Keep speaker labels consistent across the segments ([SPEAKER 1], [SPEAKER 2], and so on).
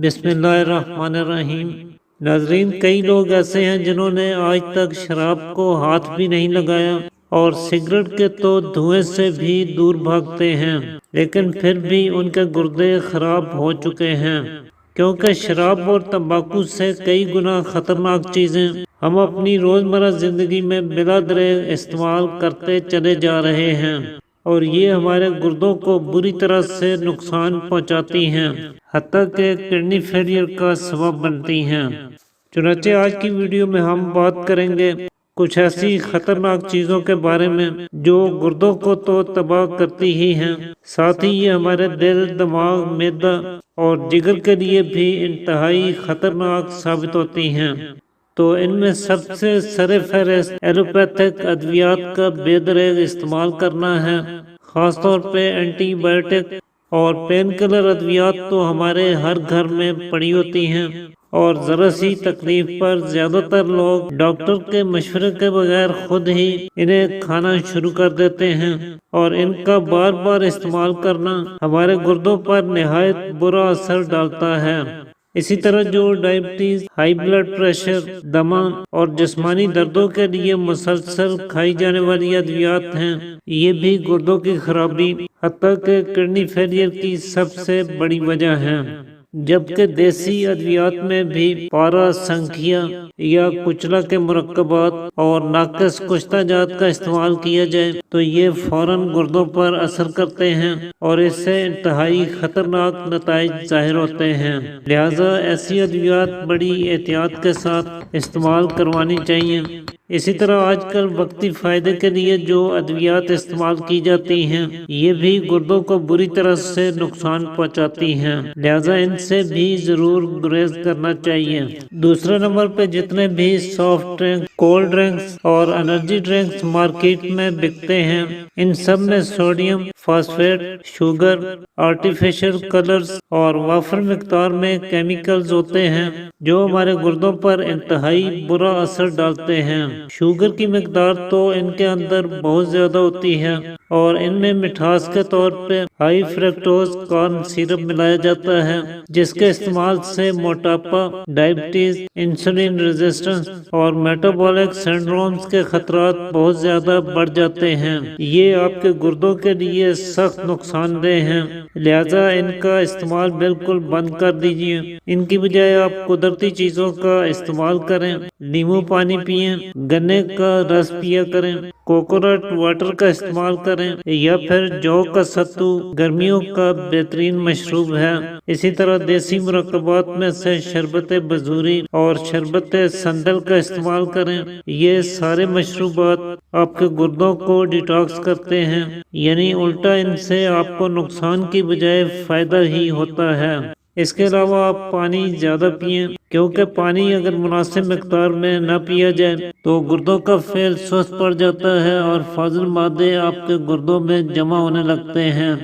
[SPEAKER 1] بسم اللہ الرحمن الرحیم۔ ناظرین، کئی لوگ ایسے ہیں جنہوں نے آج تک شراب کو ہاتھ بھی نہیں لگایا اور سگریٹ کے تو دھوئیں سے بھی دور بھاگتے ہیں، لیکن پھر بھی ان کے گردے خراب ہو چکے ہیں، کیونکہ شراب اور تمباکو سے کئی گنا خطرناک چیزیں ہم اپنی روزمرہ زندگی میں بلا دریغ استعمال کرتے چلے جا رہے ہیں، اور یہ ہمارے گردوں کو بری طرح سے نقصان پہنچاتی ہیں، حتیٰ کہ کڈنی فیلئر کا سبب بنتی ہیں۔ چنانچہ آج کی ویڈیو میں ہم بات کریں گے کچھ ایسی خطرناک چیزوں کے بارے میں جو گردوں کو تو تباہ کرتی ہی ہیں، ساتھ ہی یہ ہمارے دل، دماغ، معدہ اور جگر کے لیے بھی انتہائی خطرناک ثابت ہوتی ہیں۔ تو ان میں سب سے سر فہرست ایلوپیتھک ادویات کا بے دریغ استعمال کرنا ہے، خاص طور پہ اینٹی بائیوٹک اور پین کلر ادویات تو ہمارے ہر گھر میں پڑی ہوتی ہیں، اور ذرا سی تکلیف پر زیادہ تر لوگ ڈاکٹر کے مشورے کے بغیر خود ہی انہیں کھانا شروع کر دیتے ہیں، اور ان کا بار بار استعمال کرنا ہمارے گردوں پر نہایت برا اثر ڈالتا ہے۔ اسی طرح جو ڈائبٹیز، ہائی بلڈ پریشر، دمہ اور جسمانی دردوں کے لیے مسلسل کھائی جانے والی ادویات ہیں، یہ بھی گردوں کی خرابی حتیٰ کہ کڈنی فیلئر کی سب سے بڑی وجہ ہیں۔ جبکہ دیسی ادویات میں بھی پارا سنکھیا یا کچلا کے مرکبات اور ناقص کشتہ جات کا استعمال کیا جائے تو یہ فوراً گردوں پر اثر کرتے ہیں اور اس سے انتہائی خطرناک نتائج ظاہر ہوتے ہیں، لہٰذا ایسی ادویات بڑی احتیاط کے ساتھ استعمال کروانی چاہیے۔ اسی طرح آج کل وقتی فائدے کے لیے جو ادویات استعمال کی جاتی ہیں، یہ بھی گردوں کو بری طرح سے نقصان پہنچاتی ہیں، لہٰذا ان سے بھی ضرور گریز کرنا چاہیے۔ دوسرے نمبر پہ جتنے بھی سافٹ ڈرنک، کولڈ ڈرنکس اور انرجی ڈرنکس مارکیٹ میں بکتے ہیں، ان سب میں sodium, phosphate, sugar, artificial colours اور وافر مقدار میں کیمیکلز ہوتے ہیں جو ہمارے گردوں پر انتہائی برا اثر ڈالتے ہیں۔ شوگر کی مقدار تو ان کے اندر بہت زیادہ ہوتی ہے، اور ان میں مٹھاس کے طور پہ ہائی فریکٹوز کارن سیرپ ملایا جاتا ہے، جس کے استعمال سے موٹاپا، ڈائبٹیز، انسولین ریزسٹنس اور میٹابولک سنڈرومز کے خطرات بہت زیادہ بڑھ جاتے ہیں۔ یہ آپ کے گردوں کے لیے سخت نقصان دہ ہیں، لہٰذا ان کا استعمال بالکل بند کر دیجیے۔ ان کی بجائے آپ قدرتی چیزوں کا استعمال کریں، لیموں پانی پئیں، گنے کا رس پیا کریں، کوکونٹ واٹر کا استعمال کریں، یا پھر جو کا ستو گرمیوں کا بہترین مشروب ہے۔ اسی طرح دیسی مرکبات میں سے شربت بزوری اور شربت سندل کا استعمال کریں۔ یہ سارے مشروبات آپ کے گردوں کو ڈیٹاکس کرتے ہیں، یعنی الٹا ان سے آپ کو نقصان کی بجائے فائدہ ہی ہوتا ہے۔ اس کے علاوہ آپ پانی زیادہ پئیں، کیونکہ پانی اگر مناسب مقدار میں نہ پیا جائے تو گردوں کا فعل سست پڑ جاتا ہے اور فاضل مادے آپ کے گردوں میں جمع ہونے لگتے ہیں۔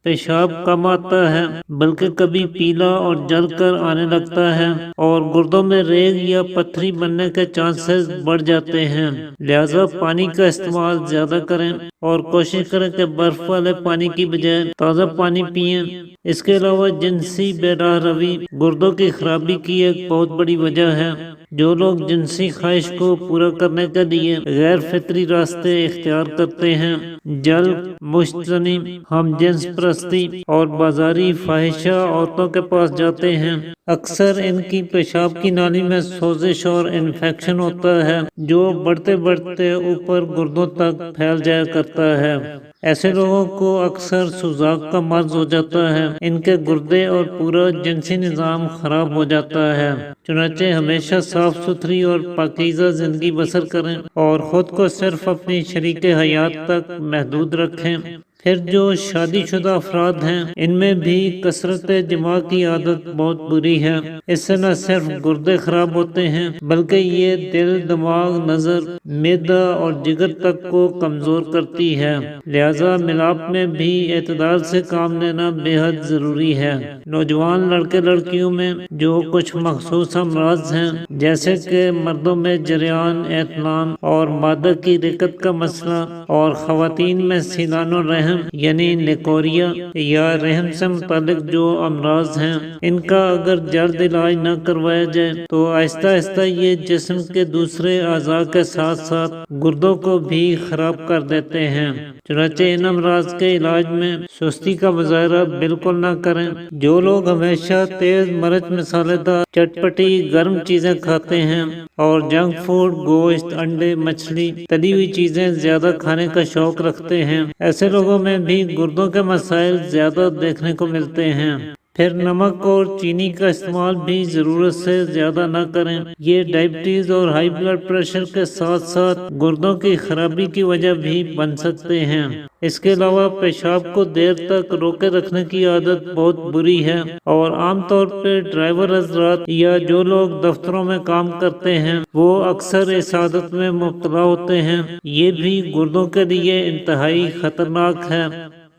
[SPEAKER 1] پیشاب کم آتا ہے، بلکہ کبھی پیلا اور جل کر آنے لگتا ہے، اور گردوں میں ریگ یا پتھری بننے کے چانسز بڑھ جاتے ہیں۔ لہٰذا پانی کا استعمال زیادہ کریں اور کوشش کریں کہ برف والے پانی کی بجائے تازہ پانی پئیں۔ اس کے علاوہ جنسی بے راہ روی گردوں کی خرابی کی ایک بہت بڑی وجہ ہے۔ جو لوگ جنسی خواہش کو پورا کرنے کے لیے غیر فطری راستے اختیار کرتے ہیں، جلد، مشتزنی، ہم جنس پرستی اور بازاری فاحشہ عورتوں کے پاس جاتے ہیں، اکثر ان کی پیشاب کی نالی میں سوزش اور انفیکشن ہوتا ہے جو بڑھتے بڑھتے اوپر گردوں تک پھیل جایا کرتا ہے۔ ایسے لوگوں کو اکثر سوزاک کا مرض ہو جاتا ہے، ان کے گردے اور پورا جنسی نظام خراب ہو جاتا ہے۔ چنانچہ ہمیشہ صاف ستھری اور پاکیزہ زندگی بسر کریں اور خود کو صرف اپنی شریک حیات تک محدود رکھیں۔ پھر جو شادی شدہ افراد ہیں، ان میں بھی کثرت جماع کی عادت بہت بری ہے۔ اس سے نہ صرف گردے خراب ہوتے ہیں بلکہ یہ دل، دماغ، نظر، معدہ اور جگر تک کو کمزور کرتی ہے، لہٰذا ملاپ میں بھی اعتدال سے کام لینا بے حد ضروری ہے۔ نوجوان لڑکے لڑکیوں میں جو کچھ مخصوص امراض ہیں، جیسے کہ مردوں میں جریان، احتلام اور مادہ کی رکت کا مسئلہ، اور خواتین میں سیلان و رحم رحم یعنی نیکوریا یا رحم سے متعلق جو امراض ہیں، ان کا اگر جلد علاج نہ کروایا جائے تو آہستہ آہستہ یہ جسم کے دوسرے اعضاء کے ساتھ ساتھ گردوں کو بھی خراب کر دیتے ہیں۔ چنانچہ ان امراض کے علاج میں سستی کا مظاہرہ بالکل نہ کریں۔ جو لوگ ہمیشہ تیز مرچ مسالے دار چٹپٹی گرم چیزیں کھاتے ہیں اور جنک فوڈ، گوشت، انڈے، مچھلی، تلی ہوئی چیزیں زیادہ کھانے کا شوق رکھتے ہیں، ایسے لوگوں میں بھی گردوں کے مسائل زیادہ دیکھنے کو ملتے ہیں۔ پھر نمک اور چینی کا استعمال بھی ضرورت سے زیادہ نہ کریں، یہ ڈائبٹیز اور ہائی بلڈ پریشر کے ساتھ ساتھ گردوں کی خرابی کی وجہ بھی بن سکتے ہیں۔ اس کے علاوہ پیشاب کو دیر تک روکے رکھنے کی عادت بہت بری ہے، اور عام طور پہ ڈرائیور حضرات یا جو لوگ دفتروں میں کام کرتے ہیں وہ اکثر اس عادت میں مبتلا ہوتے ہیں، یہ بھی گردوں کے لیے انتہائی خطرناک ہے۔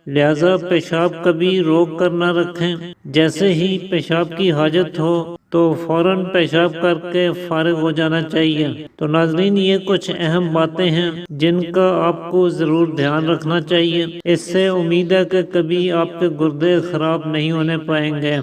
[SPEAKER 1] لہذا پیشاب کبھی روک کر نہ رکھیں، جیسے ہی پیشاب کی حاجت ہو تو فوراً پیشاب کر کے فارغ ہو جانا چاہیے۔ تو ناظرین، یہ کچھ اہم باتیں ہیں جن کا آپ کو ضرور دھیان رکھنا چاہیے، اس سے امید ہے کہ کبھی آپ کے گردے خراب نہیں ہونے پائیں گے۔